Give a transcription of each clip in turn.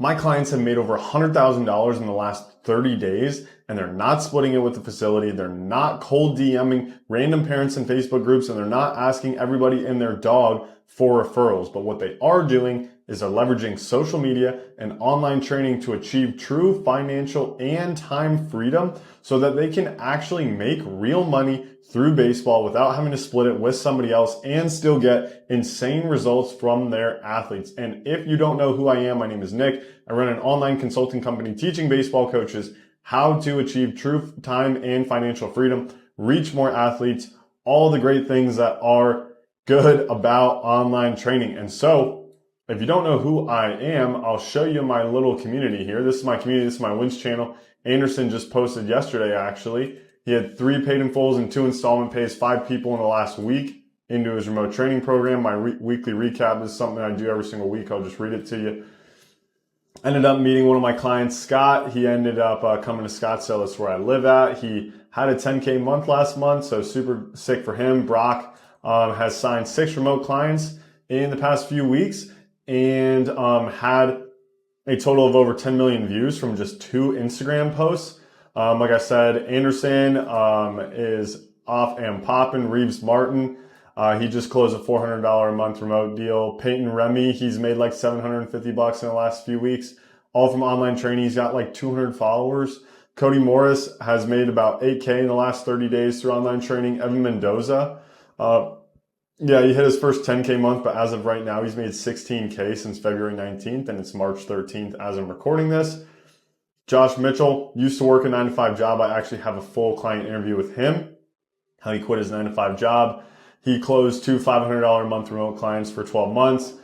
My clients have made over $100,000 in the last 30 days, and they're not splitting it with the facility. They're not cold DMing random parents in Facebook groups, and they're not asking everybody and their dog for referrals. But what they are doing is they're leveraging social media and online training to achieve true financial and time freedom so that they can actually make real money through baseball without having to split it with somebody else and still get insane results from their athletes. And if you don't know who I am, my name is Nick. I run an online consulting company teaching baseball coaches how to achieve true time and financial freedom, reach more athletes, all the great things that are good about online training. And so if you don't know who I am, I'll show you my little community here. This is my community. This is my wins channel. Anderson just posted yesterday, actually. He had 3 paid in fulls and 2 installment pays, 5 people in the last week into his remote training program. My weekly recap is something I do every single week. I'll just read it to you. Ended up meeting one of my clients, Scott. He ended up coming to Scottsdale. That's where I live at. He had a 10K month last month, so super sick for him. Brock has signed 6 remote clients in the past few weeks and had a total of over 10 million views from just 2 Instagram posts. Like I said, Anderson is off and popping. Reeves Martin, he just closed a $400 a month remote deal. Peyton Remy, he's made like $750 in the last few weeks, all from online training. He's got like 200 followers. Cody Morris has made about 8K in the last 30 days through online training. Evan Mendoza, yeah, he hit his first 10K month, but as of right now, he's made 16K since February 19th, and it's March 13th as I'm recording this. Josh Mitchell used to work a 9-to-5 job. I actually have a full client interview with him, how he quit his 9-to-5 job. He closed 2 $500 a month remote clients for 12 months.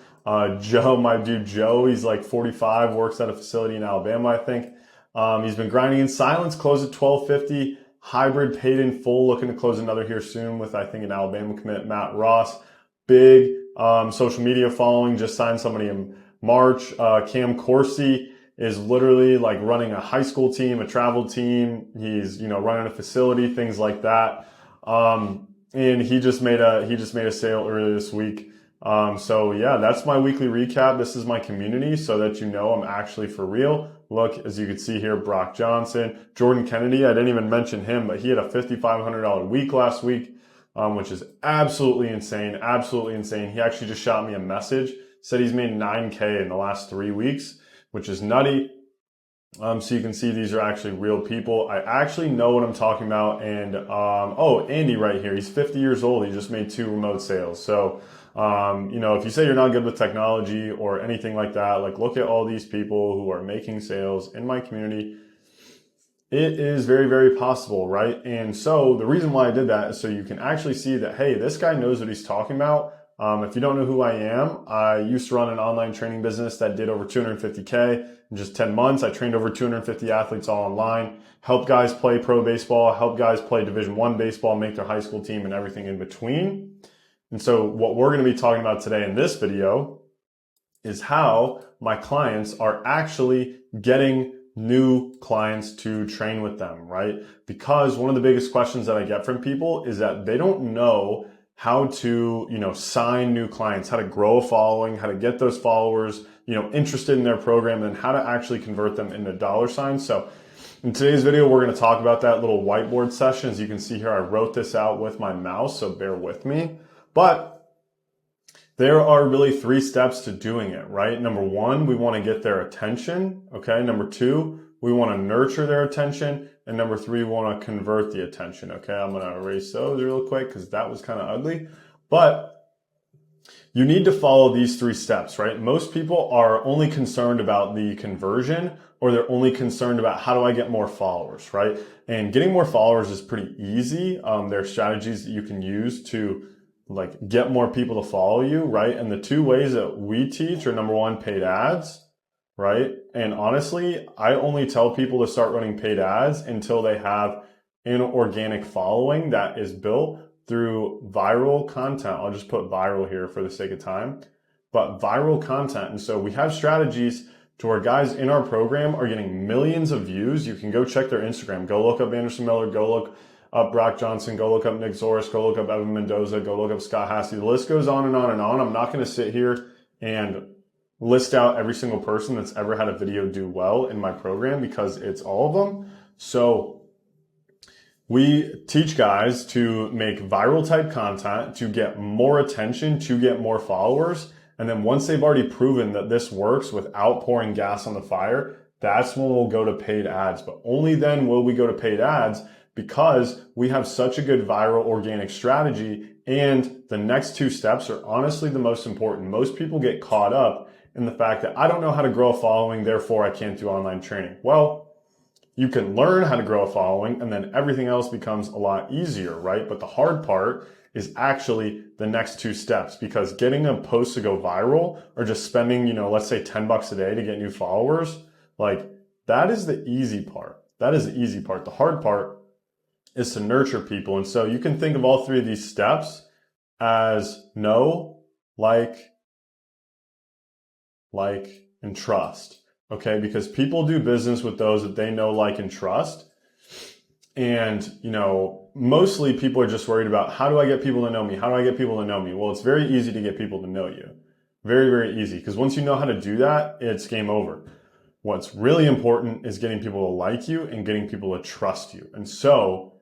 Joe, my dude Joe, he's like 45, works at a facility in Alabama, I think. He's been grinding in silence, closed at $1,250. Hybrid paid in full, looking to close another here soon with, I think, an Alabama commit, Matt Ross. Big social media following, just signed somebody in March. Cam Corsi is literally like running a high school team, a travel team. He's, running a facility, things like that. And he just made a sale earlier this week. So yeah, that's my weekly recap. This is my community so that you know I'm actually for real. Look, as you can see here, Brock Johnson, Jordan Kennedy. I didn't even mention him, but he had a $5,500 week last week, which is absolutely insane. Absolutely insane. He actually just shot me a message, said he's made 9K in the last 3 weeks, which is nutty. So you can see these are actually real people. I actually know what I'm talking about. And, Andy right here, he's 50 years old. He just made 2 remote sales. So, if you say you're not good with technology or anything like that, like look at all these people who are making sales in my community. It is very, very possible, right? And so the reason why I did that is so you can actually see that, hey, this guy knows what he's talking about. If you don't know who I am, I used to run an online training business that did over 250K in just 10 months. I trained over 250 athletes all online, helped guys play pro baseball, helped guys play Division I baseball, make their high school team and everything in between. And so what we're going to be talking about today in this video is how my clients are actually getting new clients to train with them, right? Because one of the biggest questions that I get from people is that they don't know how to, sign new clients, how to grow a following, how to get those followers, interested in their program, and how to actually convert them into dollar signs. So in today's video, we're going to talk about that little whiteboard session. As you can see here, I wrote this out with my mouse, so bear with me. But there are really 3 steps to doing it, right? Number 1, we want to get their attention. Okay. Number 2, we want to nurture their attention. And number 3, we want to convert the attention. Okay. I'm going to erase those real quick because that was kind of ugly, but you need to follow these 3 steps, right? Most people are only concerned about the conversion, or they're only concerned about how do I get more followers, right? And getting more followers is pretty easy. There are strategies that you can use to get more people to follow you, right? And the 2 ways that we teach are, number 1, paid ads, right? And honestly, I only tell people to start running paid ads until they have an organic following that is built through viral content. I'll just put viral here for the sake of time, but viral content. And so we have strategies to where guys in our program are getting millions of views. You can go check their Instagram, go look up Anderson Miller, go look up Brock Johnson, go look up Nick Zoris, go look up Evan Mendoza, go look up Scott Hassey. The list goes on and on and on. I'm not going to sit here and list out every single person that's ever had a video do well in my program because it's all of them. So we teach guys to make viral type content, to get more attention, to get more followers. And then once they've already proven that this works without pouring gas on the fire, that's when we'll go to paid ads. But only then will we go to paid ads because we have such a good viral organic strategy. And the next two steps are honestly the most important. Most people get caught up in the fact that I don't know how to grow a following, therefore I can't do online training. Well, you can learn how to grow a following and then everything else becomes a lot easier, right? But the hard part is actually the next two steps, because getting a post to go viral or just spending, let's say $10 a day to get new followers, like that is the easy part. That is the easy part. The hard part is to nurture people. And so you can think of all three of these steps as know, like, and trust. Okay, because people do business with those that they know, like, and trust. And, mostly people are just worried about how do I get people to know me? How do I get people to know me? Well, it's very easy to get people to know you. Very, very easy. Because once you know how to do that, it's game over. What's really important is getting people to like you and getting people to trust you. And so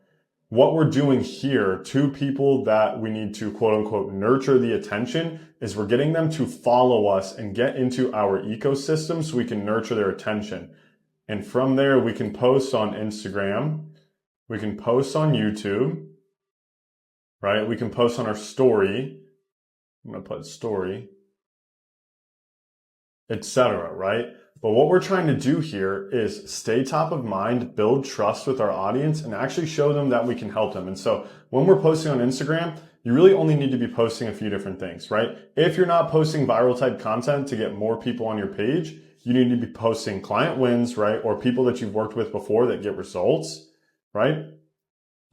what we're doing here to people that we need to quote unquote nurture the attention is we're getting them to follow us and get into our ecosystem so we can nurture their attention. And from there, we can post on Instagram. We can post on YouTube, right? We can post on our story. I'm going to put story, etc., right? But what we're trying to do here is stay top of mind, build trust with our audience, and actually show them that we can help them. And so when we're posting on Instagram, you really only need to be posting a few different things, right? If you're not posting viral type content to get more people on your page, you need to be posting client wins, right? Or people that you've worked with before that get results, right?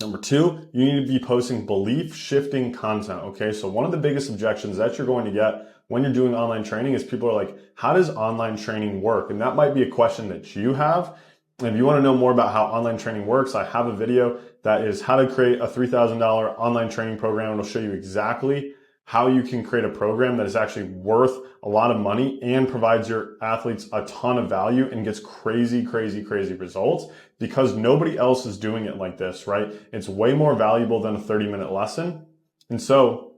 Number two, you need to be posting belief shifting content, okay? So one of the biggest objections that you're going to get when you're doing online training is people are like, how does online training work? And that might be a question that you have. And if you want to know more about how online training works, I have a video that is how to create a $3,000 online training program. It'll show you exactly how you can create a program that is actually worth a lot of money and provides your athletes a ton of value and gets crazy, crazy, crazy results because nobody else is doing it like this, right? It's way more valuable than a 30-minute lesson. And so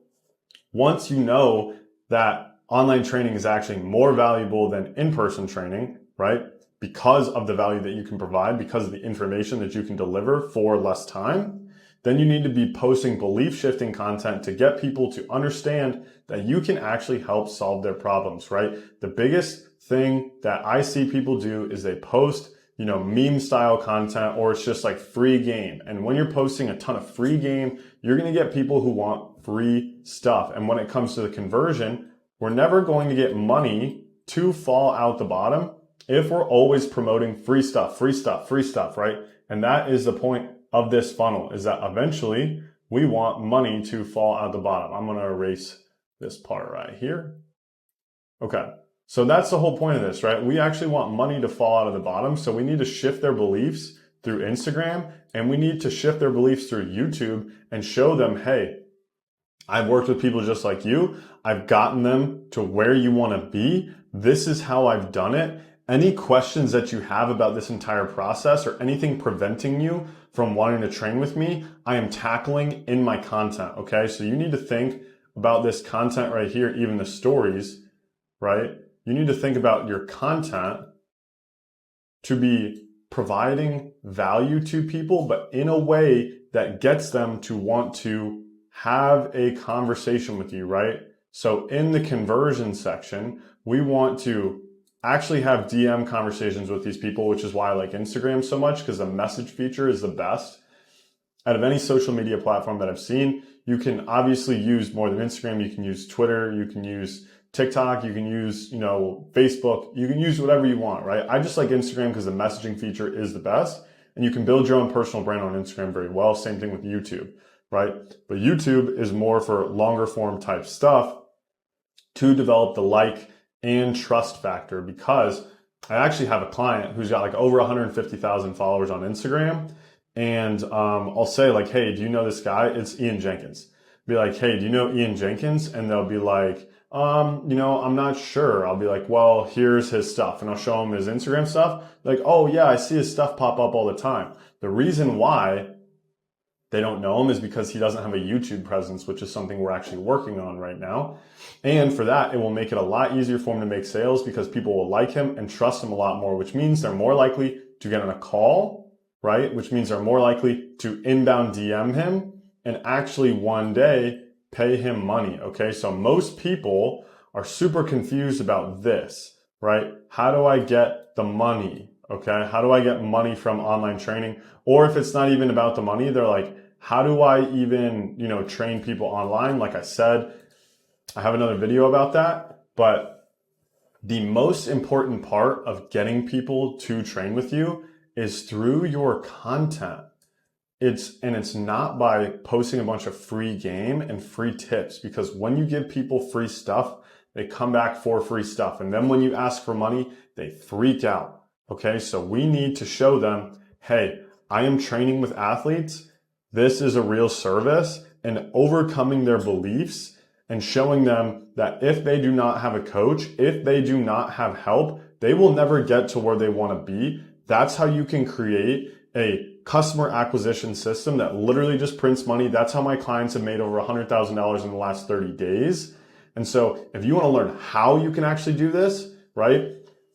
once you know that online training is actually more valuable than in-person training, right? Because of the value that you can provide, because of the information that you can deliver for less time, then you need to be posting belief shifting content to get people to understand that you can actually help solve their problems, right? The biggest thing that I see people do is they post, meme style content, or it's just like free game. And when you're posting a ton of free game, you're going to get people who want free stuff. And when it comes to the conversion, we're never going to get money to fall out the bottom if we're always promoting free stuff, right? And that is the point of this funnel, is that eventually we want money to fall out the bottom. I'm going to erase this part right here. Okay. So that's the whole point of this, right? We actually want money to fall out of the bottom. So we need to shift their beliefs through Instagram, and we need to shift their beliefs through YouTube and show them, hey, I've worked with people just like you. I've gotten them to where you want to be. This is how I've done it. Any questions that you have about this entire process or anything preventing you from wanting to train with me, I am tackling in my content, okay? So you need to think about this content right here, even the stories, right? You need to think about your content to be providing value to people, but in a way that gets them to want to have a conversation with you, right? So in the conversion section, we want to actually have DM conversations with these people, which is why I like Instagram so much, because the message feature is the best. Out of any social media platform that I've seen, you can obviously use more than Instagram. You can use Twitter, you can use TikTok, you can use, Facebook, you can use whatever you want, right? I just like Instagram because the messaging feature is the best, and you can build your own personal brand on Instagram very well. Same thing with YouTube, right? But YouTube is more for longer form type stuff to develop the like and trust factor, because I actually have a client who's got like over 150,000 followers on Instagram. And I'll say like, hey, do you know this guy? It's Ian Jenkins. Be like, hey, do you know Ian Jenkins? And they'll be like, I'm not sure. I'll be like, well, here's his stuff. And I'll show him his Instagram stuff. Like, oh yeah, I see his stuff pop up all the time. The reason why they don't know him is because he doesn't have a YouTube presence, which is something we're actually working on right now. And for that, it will make it a lot easier for him to make sales because people will like him and trust him a lot more, which means they're more likely to get on a call, right? Which means they're more likely to inbound DM him and actually one day pay him money. Okay. So most people are super confused about this, right? How do I get the money? Okay. How do I get money from online training? Or if it's not even about the money, they're like, how do I even, train people online? Like I said, I have another video about that, but the most important part of getting people to train with you is through your content. It's not by posting a bunch of free game and free tips, because when you give people free stuff, they come back for free stuff. And then when you ask for money, they freak out. Okay. So we need to show them, hey, I am training with athletes. This is a real service, and overcoming their beliefs and showing them that if they do not have a coach, if they do not have help, they will never get to where they want to be. That's how you can create a customer acquisition system that literally just prints money. That's how my clients have made over $100,000 in the last 30 days. And so if you want to learn how you can actually do this, right?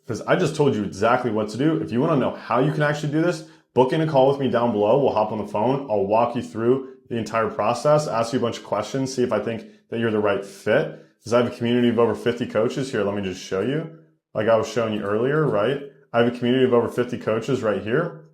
Because I just told you exactly what to do. If you want to know how you can actually do this, book in a call with me down below. We'll hop on the phone. I'll walk you through the entire process, ask you a bunch of questions, see if I think that you're the right fit. Because I have a community of over 50 coaches here. Let me just show you. Like I was showing you earlier, right? I have a community of over 50 coaches right here.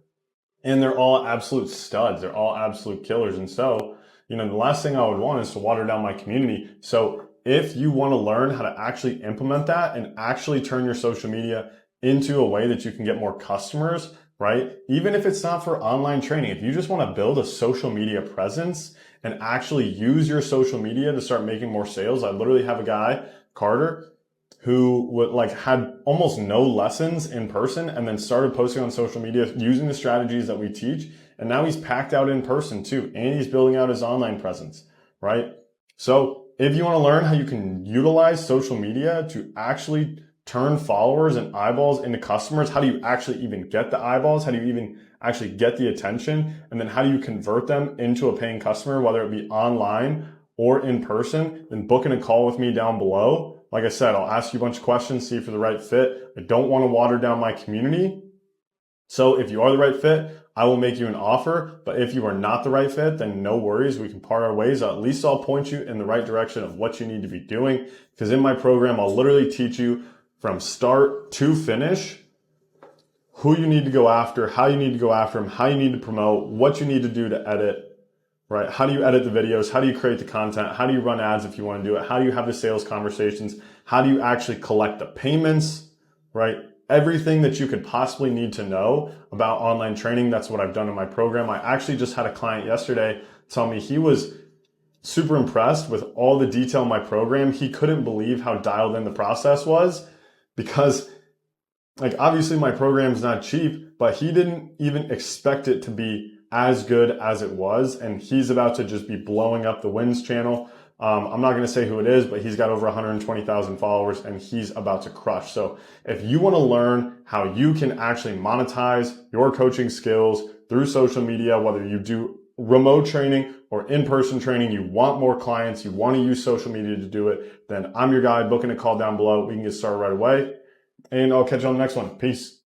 And they're all absolute studs. They're all absolute killers. And so, the last thing I would want is to water down my community. So if you want to learn how to actually implement that and actually turn your social media into a way that you can get more customers, right? Even if it's not for online training, if you just want to build a social media presence and actually use your social media to start making more sales. I literally have a guy, Carter, who had almost no lessons in person and then started posting on social media using the strategies that we teach. And now he's packed out in person too. And he's building out his online presence, right? So if you want to learn how you can utilize social media to actually turn followers and eyeballs into customers, how do you actually even get the eyeballs? How do you even actually get the attention? And then how do you convert them into a paying customer, whether it be online or in person? Then book in a call with me down below. Like I said, I'll ask you a bunch of questions, see if you're the right fit. I don't want to water down my community. So if you are the right fit, I will make you an offer. But if you are not the right fit, then no worries. We can part our ways. At least I'll point you in the right direction of what you need to be doing. Because in my program, I'll literally teach you from start to finish who you need to go after, how you need to go after them, how you need to promote, what you need to do to edit. Right? How do you edit the videos? How do you create the content? How do you run ads if you want to do it? How do you have the sales conversations? How do you actually collect the payments? Right? Everything that you could possibly need to know about online training. That's what I've done in my program. I actually just had a client yesterday tell me he was super impressed with all the detail in my program. He couldn't believe how dialed in the process was because obviously my program is not cheap, but he didn't even expect it to be as good as it was. And he's about to just be blowing up the Wins channel. I'm not going to say who it is, but he's got over 120,000 followers and he's about to crush. So if you want to learn how you can actually monetize your coaching skills through social media, whether you do remote training or in-person training, you want more clients, you want to use social media to do it, then I'm your guy. Book in a call down below. We can get started right away. And I'll catch you on the next one. Peace.